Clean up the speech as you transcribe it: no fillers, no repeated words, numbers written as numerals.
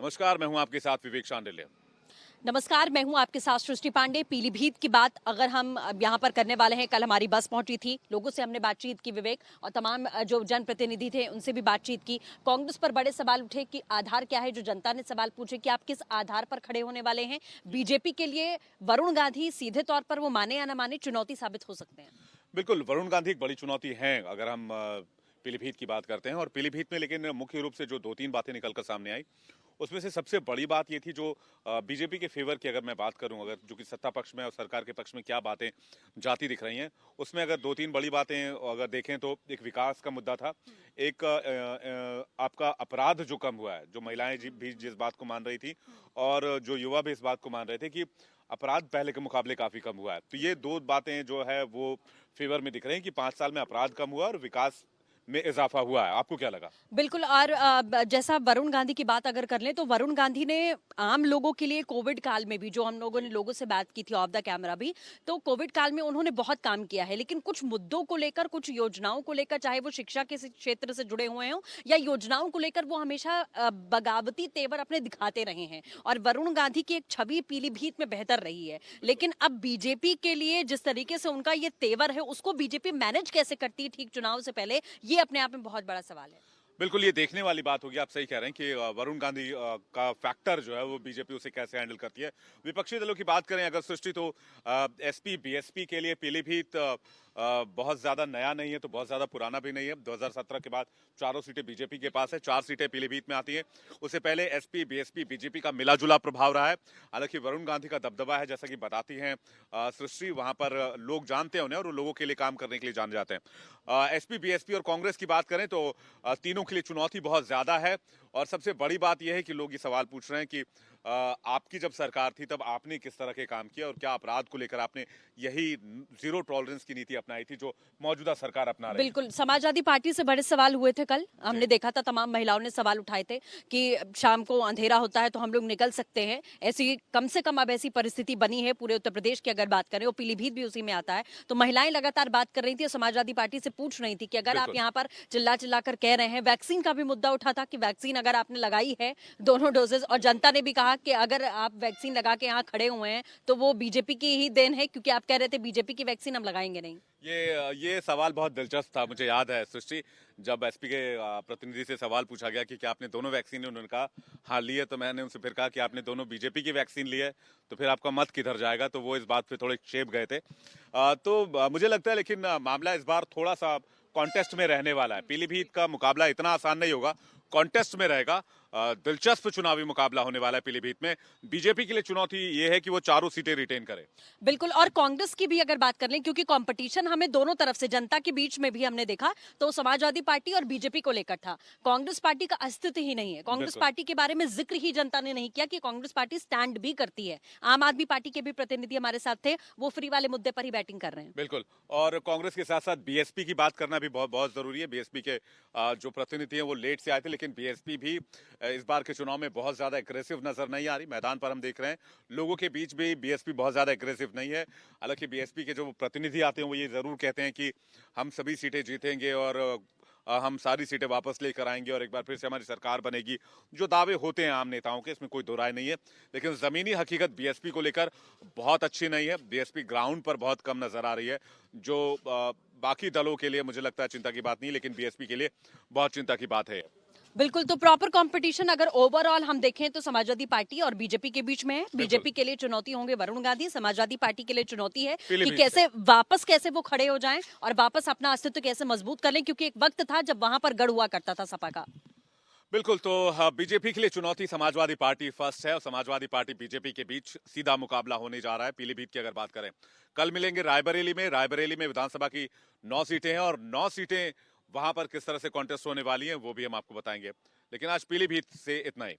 नमस्कार, मैं हूं आपके साथ विवेक शांडिल्य। नमस्कार, मैं हूं आपके साथ सृष्टि पांडे। पीलीभीत की बात अगर हम यहाँ पर करने वाले हैं, कल हमारी बस पहुंची थी, लोगों से हमने बातचीत की विवेक, और तमाम जो जनप्रतिनिधि थे उनसे भी बातचीत की। कांग्रेस पर बड़े सवाल उठे कि आधार क्या है, जो जनता ने सवाल पूछे कि आप किस आधार पर खड़े होने वाले हैं। बीजेपी के लिए वरुण गांधी सीधे तौर पर, वो माने या न माने, चुनौती साबित हो सकते हैं। बिल्कुल, वरुण गांधी एक बड़ी चुनौती है अगर हम पीलीभीत की बात करते हैं। और पीलीभीत में लेकिन मुख्य रूप से जो 2-3 बातें निकलकर सामने आई, उसमें से सबसे बड़ी बात ये थी जो बीजेपी के फेवर की अगर मैं बात करूं, अगर जो कि सत्ता पक्ष में और सरकार के पक्ष में क्या बातें जाती दिख रही हैं, उसमें अगर 2-3 बड़ी बातें अगर देखें तो एक विकास का मुद्दा था। एक आपका अपराध जो कम हुआ है, जो महिलाएं भी जिस बात को मान रही थी और जो युवा भी इस बात को मान रहे थे कि अपराध पहले के मुकाबले काफी कम हुआ है। तो ये दो बातें जो है वो फेवर में दिख रहे हैं कि 5 साल में अपराध कम हुआ और विकास में इजाफा हुआ है। आपको क्या लगा? बिल्कुल। और जैसा वरुण गांधी की बात अगर कर लें तो वरुण गांधी ने आम लोगों के लिए कोविड काल में भी, जो हम लोगों ने लोगों से बात की थी ऑफ द कैमरा भी, तो कोविड काल में उन्होंने बहुत काम किया है। लेकिन कुछ मुद्दों को लेकर, कुछ योजनाओं को लेकर, चाहे वो शिक्षा के क्षेत्र से जुड़े हुए हों या योजनाओं को लेकर, वो हमेशा बगावती तेवर अपने दिखाते रहे हैं। और वरुण गांधी की एक छवि पीलीभीत में बेहतर रही है। लेकिन अब बीजेपी के लिए जिस तरीके से उनका ये तेवर है, उसको बीजेपी मैनेज कैसे करती है ठीक चुनाव से पहले, ये अपने आप में बहुत बड़ा सवाल है। बिल्कुल, ये देखने वाली बात होगी। आप सही कह रहे हैं कि वरुण गांधी का फैक्टर जो है वो बीजेपी उसे कैसे हैंडल करती है। विपक्षी दलों की बात करें अगर सृष्टि, तो एसपी बीएसपी के लिए पीलीभीत बहुत ज्यादा नया नहीं है तो बहुत ज्यादा पुराना भी नहीं है। 2017 के बाद चारों सीटें बीजेपी के पास है, 4 सीटें पीलीभीत में आती हैं। उससे पहले एसपी बीएसपी बीजेपी का मिला जुला प्रभाव रहा है। हालांकि वरुण गांधी का दबदबा है, जैसा कि बताती हैं सृष्टि, वहां पर लोग जानते हैं उन्हें और वो लोगों के लिए काम करने के लिए जाने जाते हैं। एसपी बीएसपी और कांग्रेस की बात करें तो तीनों के लिए चुनौती बहुत ज्यादा है। और सबसे बड़ी बात यह है कि लोग ये सवाल पूछ रहे हैं कि आपकी जब सरकार थी तब आपने किस तरह के काम किया और क्या अपराध को लेकर आपने यही जीरो टॉलरेंस की नीति अपनाई थी जो मौजूदा सरकार अपना रही है। बिल्कुल, समाजवादी पार्टी से बड़े सवाल हुए थे कल। हमने देखा था तमाम महिलाओं ने सवाल उठाए थे कि शाम को अंधेरा होता है तो हम लोग निकल सकते हैं। ऐसी कम से कम अब ऐसी परिस्थिति बनी है पूरे उत्तर प्रदेश की अगर बात करें, और पीलीभीत भी उसी में आता है। तो महिलाएं लगातार बात कर रही थी और समाजवादी पार्टी से पूछ रही थी कि अगर आप बिल्कुल। यहाँ पर चिल्ला चिल्ला कर कह रहे हैं, वैक्सीन का भी मुद्दा उठा था कि वैक्सीन अगर आपने लगाई है, दोनों डोजेज, और जनता ने भी कहा कि अगर आप वैक्सीन लगा के यहाँ खड़े हुए हैं तो वो बीजेपी की ही देन है, क्योंकि आप कह रहे थे बीजेपी की वैक्सीन हम लगाएंगे नहीं। ये सवाल बहुत दिलचस्प था। मुझे याद है सृष्टि, जब एसपी के प्रतिनिधि से सवाल पूछा गया कि क्या आपने दोनों वैक्सीन ली, उन्होंने कहा हाँ ली है। तो मैंने उनसे फिर कहा कि आपने दोनों बीजेपी की वैक्सीन ली है तो फिर आपका मत किधर जाएगा। तो वो इस बात पे थोड़े चेप गए थे। मुझे लगता है लेकिन मामला इस बार थोड़ा सा कॉन्टेस्ट में रहने वाला है। पीलीभीत का मुकाबला इतना आसान नहीं होगा, कॉन्टेस्ट में रहेगा। दिलचस्प चुनावी मुकाबला होने वाला है पीलीभीत में। बीजेपी के लिए चुनौती ये है कि वो चारों सीटें रिटेन करे। बिल्कुल। और कांग्रेस की भी अगर बात कर लें, क्योंकि कंपटीशन हमें दोनों तरफ से, जनता के बीच में भी हमने देखा तो समाजवादी पार्टी और बीजेपी को लेकर था। कांग्रेस पार्टी का अस्तित्व ही नहीं है। कांग्रेस बिल्कुल। पार्टी के बारे में जिक्र ही जनता ने नहीं किया कि कांग्रेस पार्टी स्टैंड भी करती है। आम आदमी पार्टी के भी प्रतिनिधि हमारे साथ थे, वो फ्री वाले मुद्दे पर ही बैटिंग कर रहे हैं। बिल्कुल। और कांग्रेस के साथ साथ बीएसपी की बात करना भी बहुत बहुत जरूरी है। बीएसपी के जो प्रतिनिधि हैं वो लेट से आए थे, लेकिन बीएसपी भी इस बार के चुनाव में बहुत ज्यादा एग्रेसिव नजर नहीं आ रही। मैदान पर हम देख रहे हैं लोगों के बीच भी बीएसपी बहुत ज्यादा एग्रेसिव नहीं है। हालांकि बीएसपी के जो प्रतिनिधि आते हैं वो ये जरूर कहते हैं कि हम सभी सीटें जीतेंगे और हम सारी सीटें वापस लेकर आएंगे और एक बार फिर से हमारी सरकार बनेगी। जो दावे होते हैं आम नेताओं के, इसमें कोई दो राय नहीं है। लेकिन जमीनी हकीकत बीएसपी को लेकर बहुत अच्छी नहीं है। बीएसपी ग्राउंड पर बहुत कम नजर आ रही है, जो बाकी दलों के लिए मुझे लगता है चिंता की बात नहीं, लेकिन बीएसपी के लिए बहुत चिंता की बात है। बिल्कुल। तो प्रॉपर कंपटीशन अगर ओवरऑल हम देखें तो समाजवादी पार्टी और बीजेपी के बीच में है। बीजेपी के लिए चुनौती होंगे वरुण गांधी, समाजवादी पार्टी के लिए चुनौती है कि कैसे वो खड़े हो जाएं और वापस अपना अस्तित्व कैसे मजबूत कर लें, क्योंकि एक वक्त था जब वहां पर गढ़ हुआ करता था सपा का। बिल्कुल। तो बीजेपी के लिए चुनौती समाजवादी पार्टी फर्स्ट है और समाजवादी पार्टी बीजेपी के बीच सीधा मुकाबला होने जा रहा है। पीलीभीत की अगर बात करें, कल मिलेंगे रायबरेली में। रायबरेली में विधानसभा की 9 सीटें हैं और 9 सीटें वहां पर किस तरह से कॉन्टेस्ट होने वाली हैं वो भी हम आपको बताएंगे। लेकिन आज पीलीभीत से इतना ही।